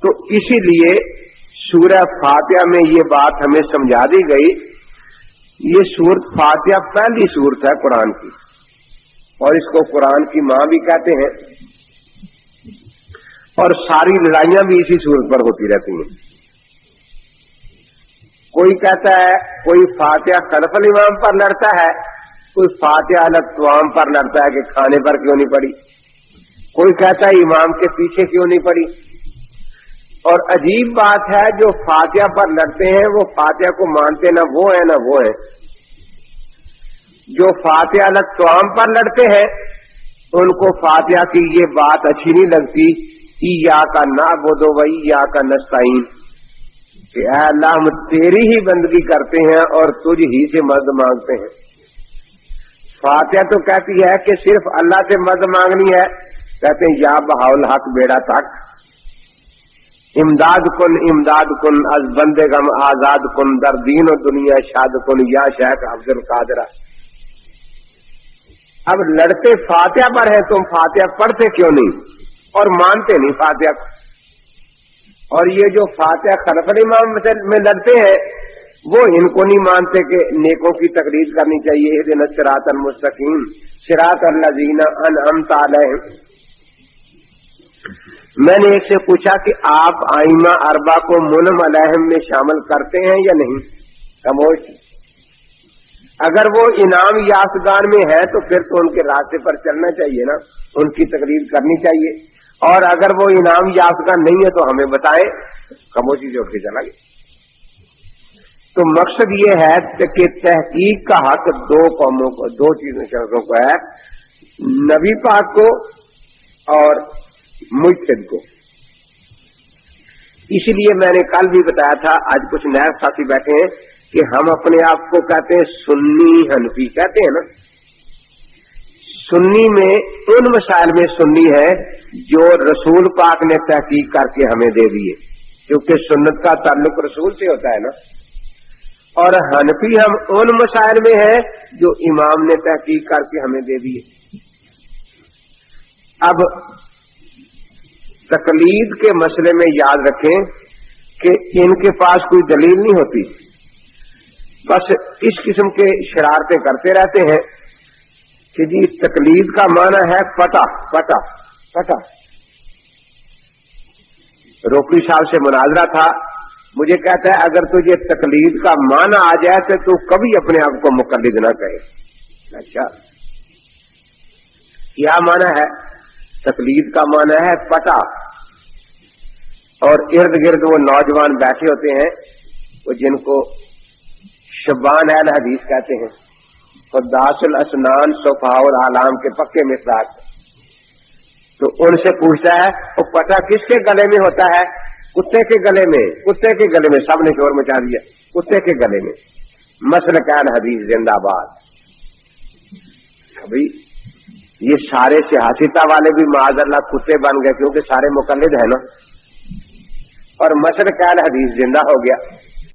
تو اسی لیے سورہ فاتحہ میں یہ بات ہمیں سمجھا دی گئی. یہ سورت فاتحہ پہلی سورت ہے قرآن کی، اور اس کو قرآن کی ماں بھی کہتے ہیں، اور ساری لڑائیاں بھی اسی سورت پر ہوتی رہتی ہیں. کوئی کہتا ہے کوئی فاتحہ خلف الامام پر لڑتا ہے، کوئی فاتحہ علی الطعام پر لڑتا ہے کہ کھانے پر کیوں نہیں پڑی، کوئی کہتا ہے امام کے پیچھے کیوں نہیں پڑی. اور عجیب بات ہے جو فاتحہ پر لڑتے ہیں وہ فاتحہ کو مانتے نہ وہ ہیں نہ وہ ہیں. جو فاتحہ علی الطعام پر لڑتے ہیں ان کو فاتحہ کی یہ بات اچھی نہیں لگتی، ایاک نعبد و ایاک نستعین، کہ اے اللہ ہم تیری ہی بندگی کرتے ہیں اور تجھ ہی سے مدد مانگتے ہیں. فاتحہ تو کہتی ہے کہ صرف اللہ سے مدد مانگنی ہے، کہتے ہیں یا بہاول حق بیڑا تک، امداد کن از بندے غم آزاد کن، در دین و دنیا شاد کن یا شیخ عبد القادر. اب لڑتے فاتحہ پر ہے، تم فاتحہ پڑھتے کیوں نہیں اور مانتے نہیں فاتحہ کو. اور یہ جو فاتحہ خلف الامام میں لڑتے ہیں وہ ان کو نہیں مانتے کہ نیکوں کی تقلید کرنی چاہیے. اہدنا الصراط المستقیم صراط الذین انعمت علیہم. میں نے ایک سے پوچھا کہ آپ ائمہ اربعہ کو منعم علیہم میں شامل کرتے ہیں یا نہیں؟ خاموش. اگر وہ انعام یافتگان میں ہے تو پھر تو ان کے راستے پر چلنا چاہیے نا، ان کی تقلید کرنی چاہیے. اور اگر وہ انعام یافتگان نہیں ہے تو ہمیں بتائیں. خاموشی سے اٹھ کے چلا گیا. تو مقصد یہ ہے کہ تحقیق کا حق دو قوموں کو، دو چیزوں شخصوں کو ہے، نبی پاک کو اور مجتہد کو. اسی لیے میں نے کل بھی بتایا تھا، آج کچھ نئے ساتھی بیٹھے ہیں کہ ہم اپنے آپ کو کہتے ہیں سنی حنفی کہتے ہیں نا. سنی میں ان مسائل میں سنی ہے جو رسول پاک نے تحقیق کر کے ہمیں دے دیے، کیونکہ سنت کا تعلق رسول سے ہوتا ہے نا. اور حنفی ہم ان مسائل میں ہیں جو امام نے تحقیق کر کے ہمیں دے دیے. اب تقلید کے مسئلے میں یاد رکھیں کہ ان کے پاس کوئی دلیل نہیں ہوتی، بس اس قسم کے شرارتیں کرتے رہتے ہیں کہ جی تقلید کا معنی ہے پتہ پتہ پتہ. روکڑی صاحب سے مناظرہ تھا، مجھے کہتا ہے اگر تجھے تقلید کا معنی آ جائے تو کبھی اپنے آپ کو مقلد نہ کہے. اچھا کیا معنی ہے؟ تقلید کا معنی ہے پتہ. اور ارد گرد وہ نوجوان بیٹھے ہوتے ہیں وہ جن کو شبان اہل حدیث کہتے ہیں، قداس الاسنان صفحاء العالم کے پکے مصداق. تو ان سے پوچھتا ہے وہ پتہ کس کے گلے میں ہوتا ہے؟ کتے کے گلے میں. کتے کے گلے میں. سب نے شور مچا دیا. کتے کے گلے میں. مسلک اہل حدیث زندہ باد. ابھی یہ سارے سیاستہ والے بھی معاذ اللہ کتے بن گئے کیونکہ سارے مقلد ہیں نا. اور مسلک اہل حدیث زندہ ہو گیا.